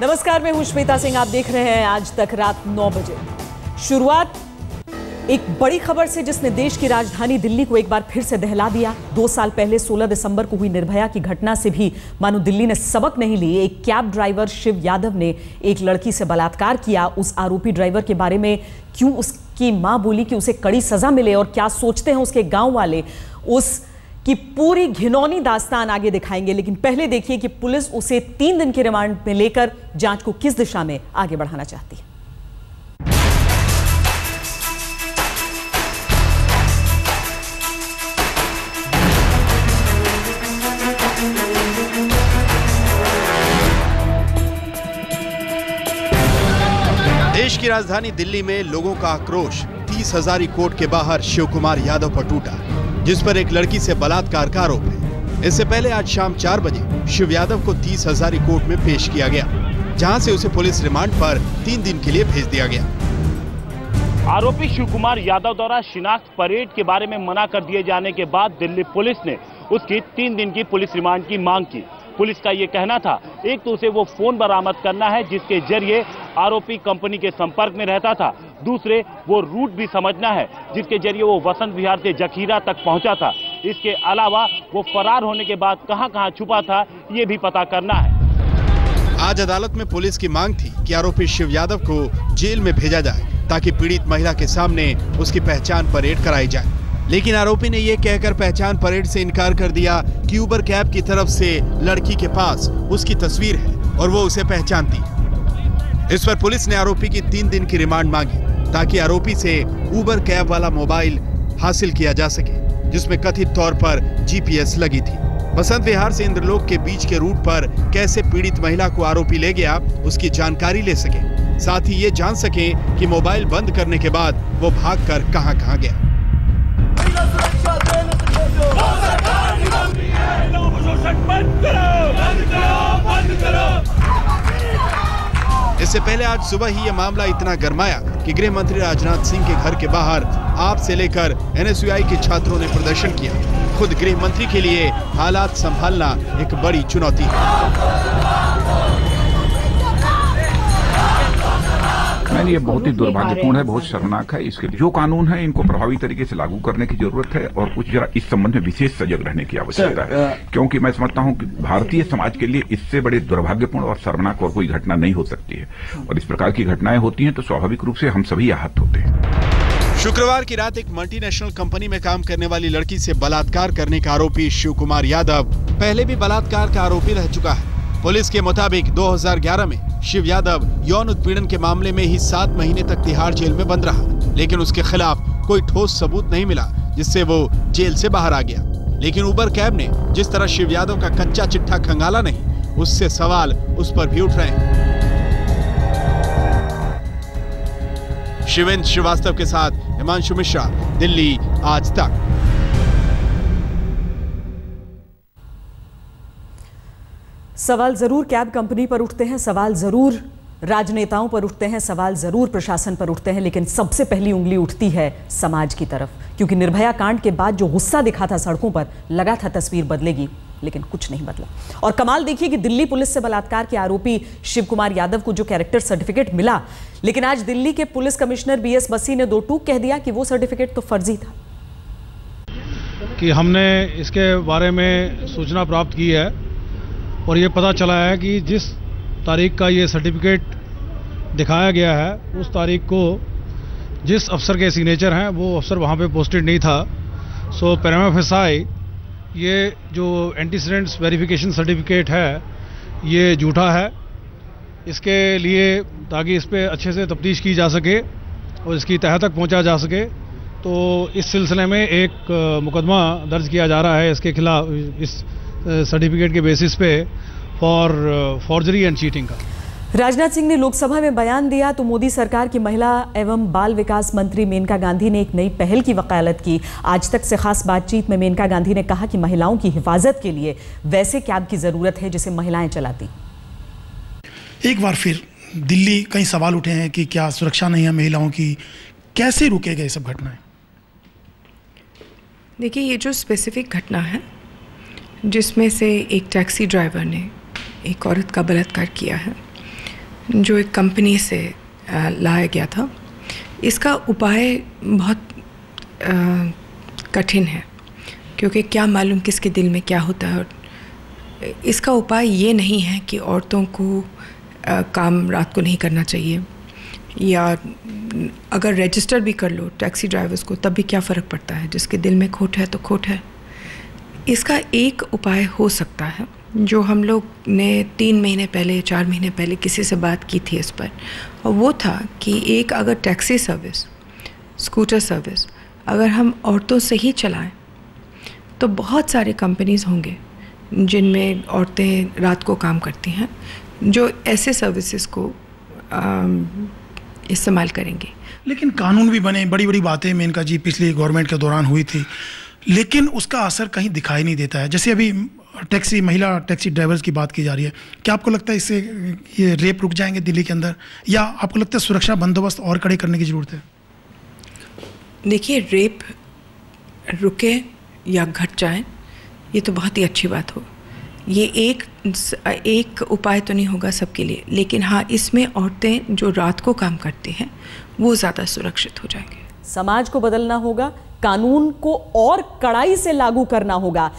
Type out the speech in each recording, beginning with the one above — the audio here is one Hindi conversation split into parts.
नमस्कार, मैं हूं श्वेता सिंह। आप देख रहे हैं आज तक रात 9 बजे। शुरुआत एक बड़ी खबर से जिसने देश की राजधानी दिल्ली को एक बार फिर से दहला दिया। 2 साल पहले 16 दिसंबर को हुई निर्भया की घटना से भी मानो दिल्ली ने सबक नहीं ली। एक कैब ड्राइवर शिव यादव ने एक लड़की से बलात्कार किया। उस आरोपी ड्राइवर के बारे में क्यों उसकी मां बोली कि उसे कड़ी सजा मिले और क्या सोचते हैं उसके गांव वाले, उस की पूरी घिनौनी दास्तान आगे दिखाएंगे। लेकिन पहले देखिए कि पुलिस उसे 3 दिन के रिमांड में लेकर जांच को किस दिशा में आगे बढ़ाना चाहती है। देश की राजधानी दिल्ली में लोगों का आक्रोश 30 हजारी कोर्ट के बाहर शिव कुमार यादव पर टूटा, जिस पर एक लड़की से बलात्कार का आरोप है। इससे पहले आज शाम 4 बजे शिव यादव को 30 हजारी कोर्ट में पेश किया गया, जहां से उसे पुलिस रिमांड पर 3 दिन के लिए भेज दिया गया। आरोपी शिव कुमार यादव द्वारा शिनाख्त परेड के बारे में मना कर दिए जाने के बाद दिल्ली पुलिस ने उसकी 3 दिन की पुलिस रिमांड की मांग की। पुलिस का ये कहना था, एक तो उसे वो फोन बरामद करना है जिसके जरिए आरोपी कंपनी के संपर्क में रहता था, दूसरे वो रूट भी समझना है जिसके जरिए वो वसंत विहार से जखीरा तक पहुंचा था। इसके अलावा वो फरार होने के बाद कहां-कहां छुपा था ये भी पता करना है। आज अदालत में पुलिस की मांग थी कि आरोपी शिव यादव को जेल में भेजा जाए ताकि पीड़ित महिला के सामने उसकी पहचान परेड कराई जाए। लेकिन आरोपी ने यह कहकर पहचान परेड से इनकार कर दिया कि उबर कैब की तरफ से लड़की के पास उसकी तस्वीर है और वो उसे पहचानती है। इस पर पुलिस ने आरोपी की 3 दिन की रिमांड मांगी ताकि आरोपी से उबर कैब वाला मोबाइल हासिल किया जा सके, जिसमें कथित तौर पर जीपीएस लगी थी। वसंत विहार से इंद्रलोक के बीच के रूट पर कैसे पीड़ित महिला को आरोपी ले गया उसकी जानकारी ले सके, साथ ही ये जान सके कि मोबाइल बंद करने के बाद वो भागकर कहां-कहां गया। इससे पहले आज सुबह ही यह मामला इतना गरमाया कि गृह मंत्री राजनाथ सिंह के घर के बाहर आप से लेकर एनएसयूआई के छात्रों ने प्रदर्शन किया। खुद गृह मंत्री के लिए हालात संभालना एक बड़ी चुनौती है। ये बहुत ही दुर्भाग्यपूर्ण है, बहुत शर्मनाक है। इसके जो कानून है इनको प्रभावी तरीके से लागू करने की जरूरत है और कुछ जरा इस संबंध में विशेष सजग रहने की आवश्यकता है, क्योंकि मैं समझता हूं कि भारतीय समाज के लिए इससे बड़े दुर्भाग्यपूर्ण और शर्मनाक और कोई घटना नहीं हो सकती है। और इस प्रकार की घटनाएं होती हैं तो स्वाभाविक रूप से हम सभी आहत होते हैं। शुक्रवार की रात एक मल्टीनेशनल कंपनी में काम करने वाली लड़की से बलात्कार करने का आरोपी शिव कुमार यादव पहले भी बलात्कार का आरोपी रह चुका है। पुलिस के मुताबिक 2011 में शिव यादव यौन उत्पीड़न के मामले में ही 7 महीने तक तिहाड़ जेल में बंद रहा, लेकिन उसके खिलाफ कोई ठोस सबूत नहीं मिला, जिससे वो जेल से बाहर आ गया। लेकिन उबर कैब ने जिस तरह शिव यादव का कच्चा चिट्ठा खंगाला नहीं, उससे सवाल उस पर भी उठ रहे हैं। शिवेंद्र श्रीवास्तव के साथ हिमांशु मिश्रा, दिल्ली आज तक। सवाल जरूर कैब कंपनी पर उठते हैं, सवाल जरूर राजनेताओं पर उठते हैं, सवाल जरूर प्रशासन पर उठते हैं, लेकिन सबसे पहली उंगली उठती है समाज की तरफ, क्योंकि निर्भया कांड के बाद जो गुस्सा दिखा था सड़कों पर, लगा था तस्वीर बदलेगी, लेकिन कुछ नहीं बदला। और कमाल देखिए कि दिल्ली पुलिस से बलात्कार के आरोपी शिव कुमार यादव को जो कैरेक्टर सर्टिफिकेट मिला, लेकिन आज दिल्ली के पुलिस कमिश्नर बीएस बसी ने 2 टूक कह दिया कि वो सर्टिफिकेट तो फर्जी था। कि हमने इसके बारे में सूचना प्राप्त की है और ये पता चला है कि जिस तारीख का ये सर्टिफिकेट दिखाया गया है उस तारीख को जिस अफसर के सिग्नेचर हैं वो अफसर वहाँ पे पोस्टेड नहीं था। सो पैरामा फेसाई ये जो एंटीसीडेंट्स वेरिफिकेशन सर्टिफिकेट है ये झूठा है। इसके लिए ताकि इस पर अच्छे से तफ्तीश की जा सके और इसकी तह तक पहुँचा जा सके, तो इस सिलसिले में एक मुकदमा दर्ज किया जा रहा है इसके खिलाफ, इस सर्टिफिकेट के बेसिस पे फॉर फॉर्जरी एंड चीटिंग का। राजनाथ सिंह ने लोकसभा में बयान दिया तो मोदी सरकार की महिला एवं बाल विकास मंत्री मेनका गांधी ने एक नई पहल की वकालत की। आज तक से खास बातचीत में मेनका गांधी ने कहा कि महिलाओं की हिफाजत के लिए वैसे कैब की जरूरत है जिसे महिलाएं चलाती। एक बार फिर दिल्ली कई सवाल उठे हैं कि क्या सुरक्षा नहीं है महिलाओं की, कैसे रुकेगा ये सब घटनाएं? देखिए, ये जो स्पेसिफिक घटना है जिसमें से एक टैक्सी ड्राइवर ने एक औरत का बलात्कार किया है, जो एक कंपनी से लाया गया था, इसका उपाय बहुत कठिन है, क्योंकि क्या मालूम किसके दिल में क्या होता है। और इसका उपाय ये नहीं है कि औरतों को काम रात को नहीं करना चाहिए, या अगर रजिस्टर भी कर लो टैक्सी ड्राइवर्स को तब भी क्या फ़र्क पड़ता है, जिसके दिल में खोट है तो खोट है। इसका एक उपाय हो सकता है जो हम लोग ने 3 महीने पहले 4 महीने पहले किसी से बात की थी इस पर, और वो था कि एक अगर टैक्सी सर्विस, स्कूटर सर्विस अगर हम औरतों से ही चलाएं तो बहुत सारे कंपनीज़ होंगे जिनमें औरतें रात को काम करती हैं जो ऐसे सर्विसेज को इस्तेमाल करेंगे। लेकिन कानून भी बने, बड़ी बड़ी बातें मेनका जी पिछली गवर्नमेंट के दौरान हुई थी, लेकिन उसका असर कहीं दिखाई नहीं देता है। जैसे अभी महिला टैक्सी ड्राइवर्स की बात की जा रही है, क्या आपको लगता है इससे ये रेप रुक जाएंगे दिल्ली के अंदर, या आपको लगता है सुरक्षा बंदोबस्त और कड़े करने की ज़रूरत है? देखिए, रेप रुके या घट जाए ये तो बहुत ही अच्छी बात हो, ये एक उपाय तो नहीं होगा सबके लिए, लेकिन हाँ, इसमें औरतें जो रात को काम करती हैं वो ज़्यादा सुरक्षित हो जाएंगे। समाज को बदलना होगा, कानून को और कड़ाई से लागू करना होगा,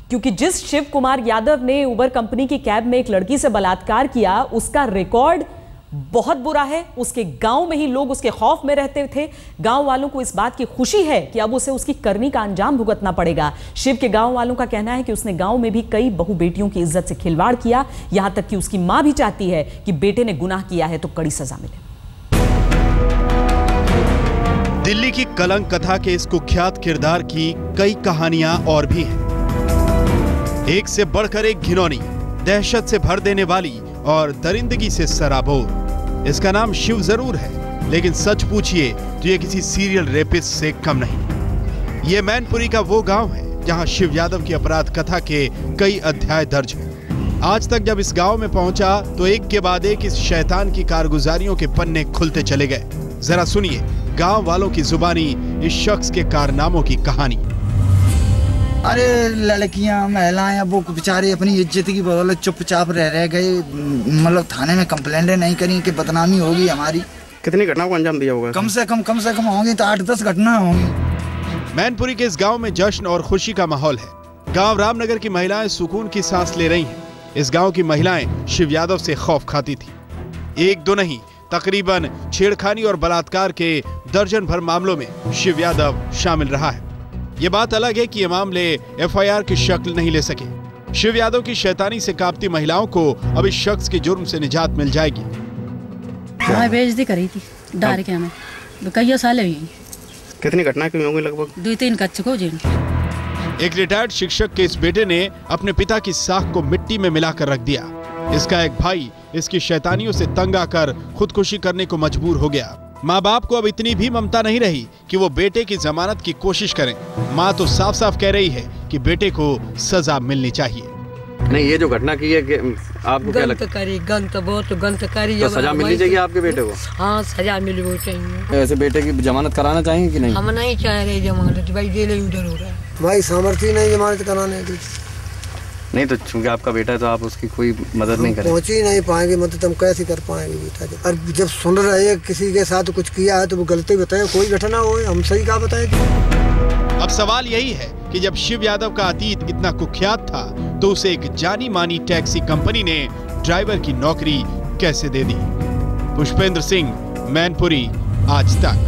क्योंकि जिस शिव कुमार यादव ने उबर कंपनी की कैब में एक लड़की से बलात्कार किया, उसका रिकॉर्ड बहुत बुरा है। उसके गांव में ही लोग उसके खौफ में रहते थे। गांव वालों को इस बात की खुशी है कि अब उसे उसकी करनी का अंजाम भुगतना पड़ेगा। शिव के गांव वालों का कहना है कि उसने गांव में भी कई बहू बेटियों की इज्जत से खिलवाड़ किया, यहां तक कि उसकी मां भी चाहती है कि बेटे ने गुनाह किया है तो कड़ी सजा मिले। दिल्ली की कलंक कथा के इस कुख्यात किरदार की कई कहानियां और भी हैं। एक से बढ़कर एक घिनौनी, दहशत से भर देने वाली और दरिंदगी से सराबोर। इसका नाम शिव जरूर है, लेकिन सच पूछिए तो ये किसी सीरियल रेपिस्ट से कम नहीं। ये मैनपुरी का वो गांव है जहां शिव यादव की अपराध कथा के कई अध्याय दर्ज हैं। आज तक जब इस गांव में पहुंचा तो एक के बाद एक इस शैतान की कारगुजारियों के पन्ने खुलते चले गए। जरा सुनिए गांव वालों की जुबानी इस शख्स के कारनामों की कहानी। अरे लड़कियां, महिलाएं, वो बेचारे अपनी इज्जत की बदौलत चुपचाप रह गए, मतलब थाने में कंप्लेंटें नहीं करी कि बदनामी होगी हमारी। कितनी घटनाओं को अंजाम दिया होगा? कम से कम होंगी तो 8-10 घटना होंगी। मैनपुरी के इस गांव में जश्न और खुशी का माहौल है। गांव रामनगर की महिलाएं सुकून की सांस ले रही हैं। इस गांव की महिलाएं शिव यादव से खौफ खाती थी। एक दो नहीं, तकरीबन छेड़खानी और बलात्कार के दर्जन भर मामलों में शिव यादव शामिल रहा है। ये बात अलग है कि ये मामले एफआईआर की शक्ल नहीं ले सके। शिव यादव की शैतानी से कांपती महिलाओं को अब इस शख्स के जुर्म से निजात मिल जाएगी। हाँ, बेइज्जती करी थी डर के हमें कई साल हुई। कितनी घटनाएं क्यों होंगी? लगभग 2-3 कच्चे को जी। एक रिटायर्ड शिक्षक के इस बेटे ने अपने पिता की साख को मिट्टी में मिलाकर रख दिया। इसका एक भाई इसकी शैतानियों से तंग आकर खुदकुशी करने को मजबूर हो गया। माँ बाप को अब इतनी भी ममता नहीं रही कि वो बेटे की जमानत की कोशिश करें। माँ तो साफ साफ कह रही है कि बेटे को सजा मिलनी चाहिए। नहीं, ये जो घटना की है कि आपको क्या लगता है? बहुत गलत करी, तो सजा मिलनी चाहिए आपके बेटे को? हाँ, सजा मिलनी चाहिए। ऐसे बेटे की जमानत कराना चाहिए कि नहीं? हम नहीं चाह रहे जमानत, भाई जेल ही उधर हो रहा है। भाई सामर्थ्य नहीं जमानत कराने की। नहीं तो चूंकि आपका बेटा है तो आप उसकी कोई मदद नहीं करेंगे? पहुंच ही नहीं पाएंगे, मतलब हम कैसे कर पाएंगे बेटा? और जब सुन रहे किसी के साथ कुछ किया है तो वो गलती बताए, कोई घटना हो हम सही क्या बताएंगे। अब सवाल यही है कि जब शिव यादव का अतीत इतना कुख्यात था तो उसे एक जानी मानी टैक्सी कंपनी ने ड्राइवर की नौकरी कैसे दे दी? पुष्पेंद्र सिंह, मैनपुरी, आज तक।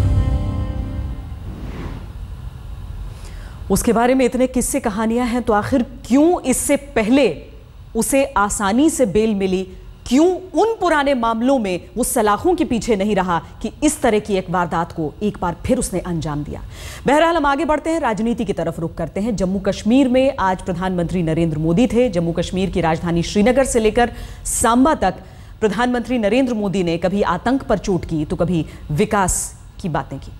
उसके बारे में इतने किस्से कहानियां हैं तो आखिर क्यों इससे पहले उसे आसानी से बेल मिली? क्यों उन पुराने मामलों में वो सलाखों के पीछे नहीं रहा कि इस तरह की एक वारदात को एक बार फिर उसने अंजाम दिया? बहरहाल हम आगे बढ़ते हैं, राजनीति की तरफ रुख करते हैं। जम्मू कश्मीर में आज प्रधानमंत्री नरेंद्र मोदी थे। जम्मू कश्मीर की राजधानी श्रीनगर से लेकर सांबा तक प्रधानमंत्री नरेंद्र मोदी ने कभी आतंक पर चोट की तो कभी विकास की बातें की।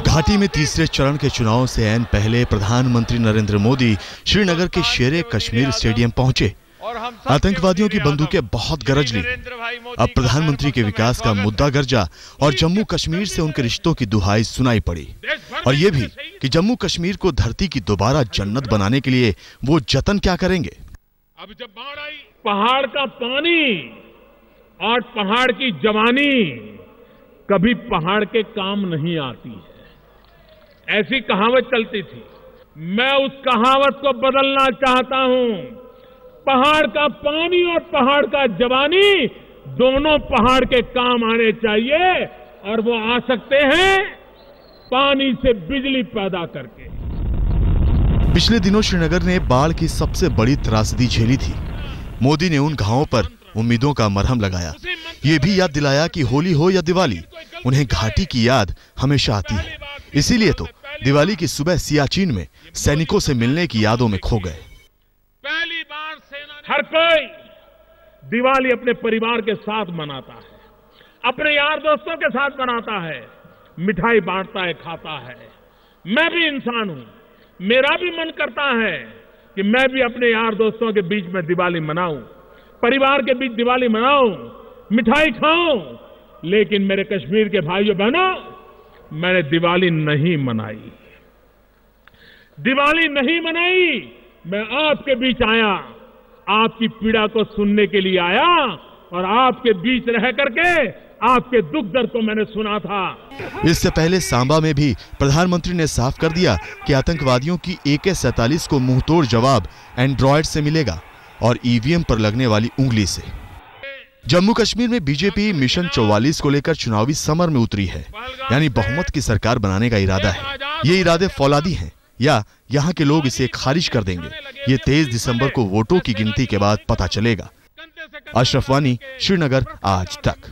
घाटी में तीसरे चरण के चुनाव से ऐन पहले प्रधानमंत्री नरेंद्र मोदी श्रीनगर के शेरे कश्मीर स्टेडियम पहुंचे। आतंकवादियों की बंदूकें बहुत गरज ली। अब प्रधानमंत्री के विकास का मुद्दा गरजा और जम्मू कश्मीर से उनके रिश्तों की दुहाई सुनाई पड़ी, और ये भी कि जम्मू कश्मीर को धरती की दोबारा जन्नत बनाने के लिए वो जतन क्या करेंगे। अब जब बाढ़ आई, पहाड़ का पानी और पहाड़ की जवानी कभी पहाड़ के काम नहीं आती है, ऐसी कहावत चलती थी। मैं उस कहावत को बदलना चाहता हूं। पहाड़ का पानी और पहाड़ का जवानी दोनों पहाड़ के काम आने चाहिए, और वो आ सकते हैं पानी से बिजली पैदा करके। पिछले दिनों श्रीनगर ने बाढ़ की सबसे बड़ी त्रासदी झेली थी। मोदी ने उन घावों पर उम्मीदों का मरहम लगाया, ये भी याद दिलाया कि होली हो या दिवाली, उन्हें घाटी की याद हमेशा आती है। इसीलिए तो दिवाली की सुबह सियाचिन में सैनिकों से मिलने की यादों में खो गए। पहली बार हर कोई दिवाली अपने परिवार के साथ मनाता है, अपने यार दोस्तों के साथ मनाता है, मिठाई बांटता है, खाता है। मैं भी इंसान हूं, मेरा भी मन करता है कि मैं भी अपने यार दोस्तों के बीच में दिवाली मनाऊं, परिवार के बीच दिवाली मनाऊं, मिठाई खाऊं। लेकिन मेरे कश्मीर के भाइयों बहनों, मैंने दिवाली नहीं मनाई, दिवाली नहीं मनाई। मैं आपके बीच आया, आपकी पीड़ा को सुनने के लिए आया, और आपके बीच रह करके आपके दुख दर्द को मैंने सुना था। इससे पहले सांबा में भी प्रधानमंत्री ने साफ कर दिया कि आतंकवादियों की AK-47 को मुंहतोड़ जवाब एंड्रॉयड से मिलेगा और ईवीएम पर लगने वाली उंगली से। जम्मू कश्मीर में बीजेपी मिशन 44 को लेकर चुनावी समर में उतरी है, यानी बहुमत की सरकार बनाने का इरादा है। ये इरादे फौलादी हैं या यहाँ के लोग इसे खारिज कर देंगे, ये 23 दिसंबर को वोटों की गिनती के बाद पता चलेगा। अशरफ वानी, श्रीनगर, आज तक।